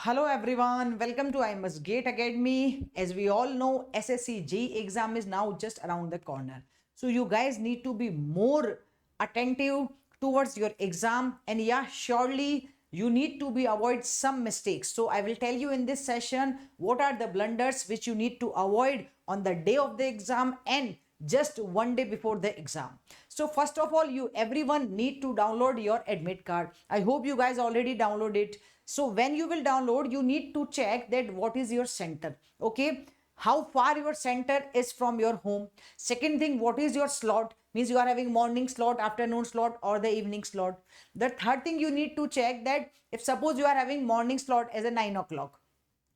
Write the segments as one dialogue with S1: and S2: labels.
S1: Hello everyone, welcome to I Must Gate Academy. As we all know, SSC exam is now just around the corner. So you guys need to be more attentive towards your exam, and yeah, surely you need to be avoid some mistakes. So I will tell you in this session what are the blunders which you need to avoid on the day of the exam and just one day before the exam. So first of all, you everyone need to download your admit card. I hope you guys already download it. So when you will download, you need to check that what is your center. Okay, how far your center is from your home. Second thing, what is your slot, means you are having morning slot, afternoon slot, or the evening slot. The third thing you need to check that if suppose you are having morning slot as a 9 o'clock,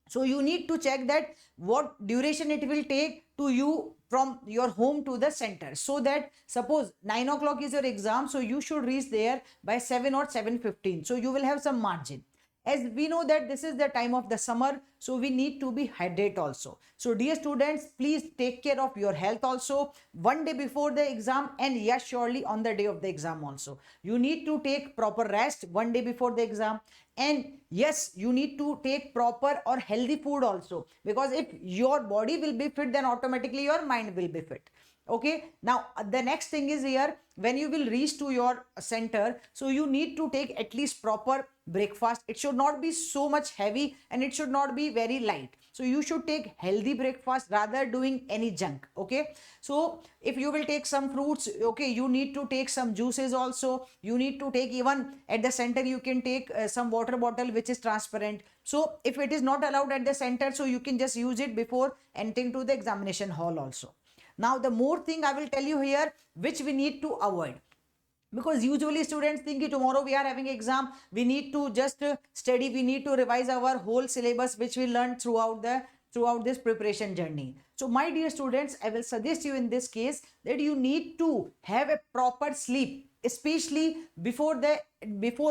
S1: so you need to check that what duration it will take to you from your home to the center, so that suppose 9 o'clock is your exam, so you should reach there by 7 or 7:15, so you will have some margin. As we know that this is the time of the summer, so we need to be hydrated also. So dear students, please take care of your health also one day before the exam, and yes, surely on the day of the exam also you need to take proper rest one day before the exam. And yes, you need to take proper or healthy food also, because if your body will be fit, then automatically your mind will be fit. Okay, now the next thing is here, when you will reach to your center, so you need to take at least proper breakfast. It should not be so much heavy and it should not be very light, so you should take healthy breakfast rather doing any junk. Okay, so if you will take some fruits, okay, you need to take some juices also. You need to take, even at the center you can take some water bottle which is transparent. So if it is not allowed at the center, so you can just use it before entering to the examination hall also. Now the more thing I will tell you here which we need to avoid, because usually students think tomorrow we are having exam, we need to just study, we need to revise our whole syllabus which we learned throughout this preparation journey. So my dear students, I will suggest you in this case that you need to have a proper sleep, especially before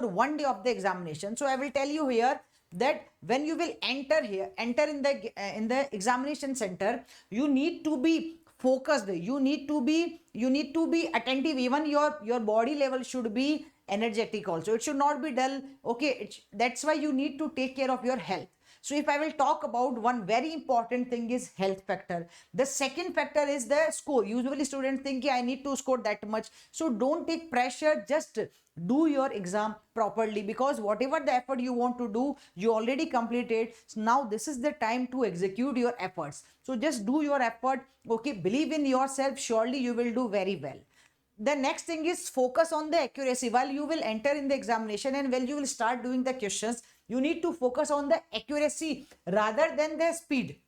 S1: one day of the examination. So I will tell you here that when you will enter in the examination center, you need to be focused, you need to be attentive. Even your body level should be energetic also, it should not be dull. Okay, that's why you need to take care of your health. So if I will talk about one very important thing is health factor. The second factor is the score. Usually students think I need to score that much, so don't take pressure, just do your exam properly, because whatever the effort you want to do, you already completed. So now this is the time to execute your efforts, so just do your effort. Okay, believe in yourself, surely you will do very well. The next thing is focus on the accuracy. While you will enter in the examination and when you will start doing the questions, you need to focus on the accuracy rather than the speed.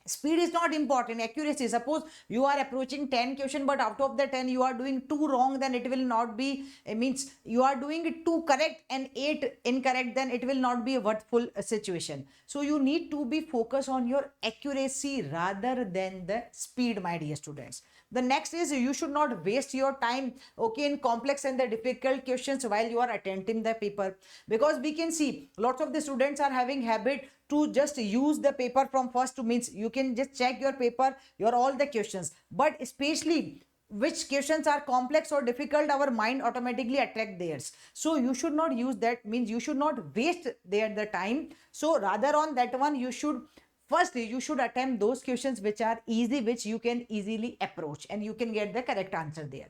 S1: Speed is not important, accuracy. Suppose you are approaching 10 question, but out of the 10 you are doing 2 wrong, then it will not be, it means you are doing it 2 correct and 8 incorrect, then it will not be a worthful situation. So you need to be focused on your accuracy rather than the speed, my dear students. The next is you should not waste your time, okay, in complex and the difficult questions while you are attempting the paper, because we can see lots of the students are having habit to just use the paper from first to, means you can just check your paper, your all the questions, but especially which questions are complex or difficult, our mind automatically attract theirs. So you should not use that, means you should not waste the time. So rather on that one, you should firstly you should attempt those questions which are easy, which you can easily approach and you can get the correct answer there.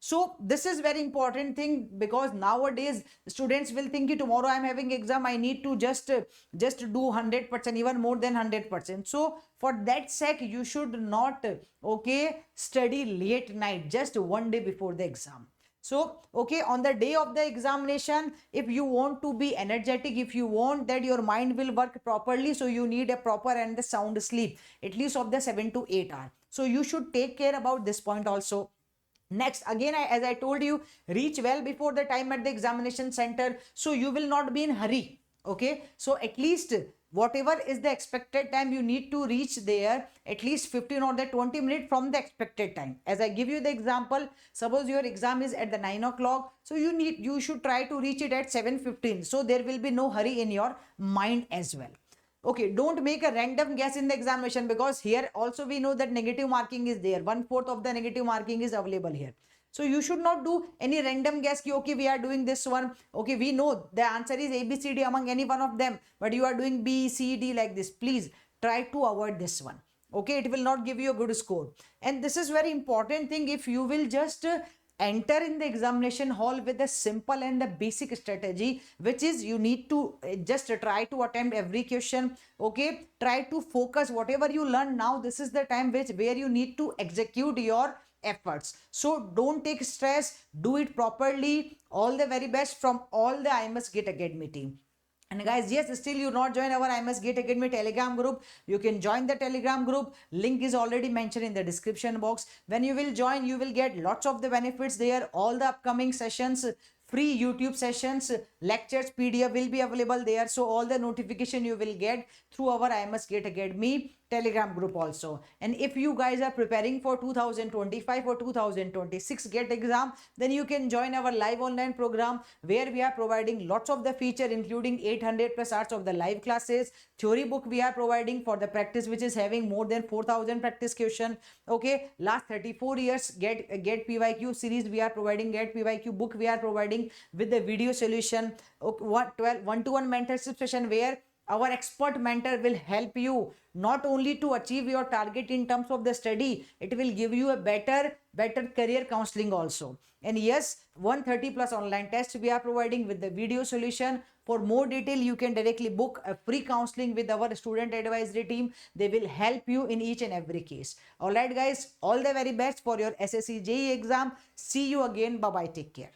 S1: So this is very important thing, because nowadays students will think tomorrow I'm having exam, I need to just do 100%, even more than 100%. So for that sake, you should not okay study late night, just one day before the exam. So okay, on the day of the examination, if you want to be energetic, if you want that your mind will work properly, so you need a proper and the sound sleep, at least of the 7 to 8 hours. So you should take care about this point also. Next, again, as I told you, reach well before the time at the examination center, so you will not be in hurry. Okay, so at least whatever is the expected time, you need to reach there at least 15 or the 20 minutes from the expected time. As I give you the example, suppose your exam is at the 9 o'clock, so you should try to reach it at 7:15, so there will be no hurry in your mind as well. Okay, don't make a random guess in the examination, because here also we know that negative marking is there. 1/4 of the negative marking is available here. So you should not do any random guess ki, okay, we are doing this one, okay, we know the answer is ABCD among any one of them, but you are doing B C D like this. Please try to avoid this one. Okay, it will not give you a good score. And this is very important thing. If you will just enter in the examination hall with a simple and a basic strategy, which is you need to just try to attempt every question. Okay, try to focus whatever you learn now. This is the time where you need to execute your efforts. So don't take stress, do it properly. All the very best from all the I Must GATE Academy team. And guys, yes, still you not join our I Must GATE Academy Telegram group. You can join the Telegram group. Link is already mentioned in the description box. When you will join, you will get lots of the benefits there. All the upcoming sessions, free YouTube sessions, lectures, PDF will be available there. So all the notification you will get through our I Must GATE Academy Telegram group also. And if you guys are preparing for 2025 or 2026 GATE exam, then you can join our live online program where we are providing lots of the feature, including 800 plus hours of the live classes. Theory book we are providing for the practice, which is having more than 4,000 practice question. Okay, last 34 years GATE PYQ series we are providing, GATE PYQ book we are providing with the video solution. Okay, 1-to-1 mentorship session where our expert mentor will help you not only to achieve your target in terms of the study, it will give you a better career counseling also. And yes, 130 plus online tests we are providing with the video solution. For more detail, you can directly book a free counseling with our student advisory team. They will help you in each and every case. All right, guys, all the very best for your SSC JEE exam. See you again. Bye bye. Take care.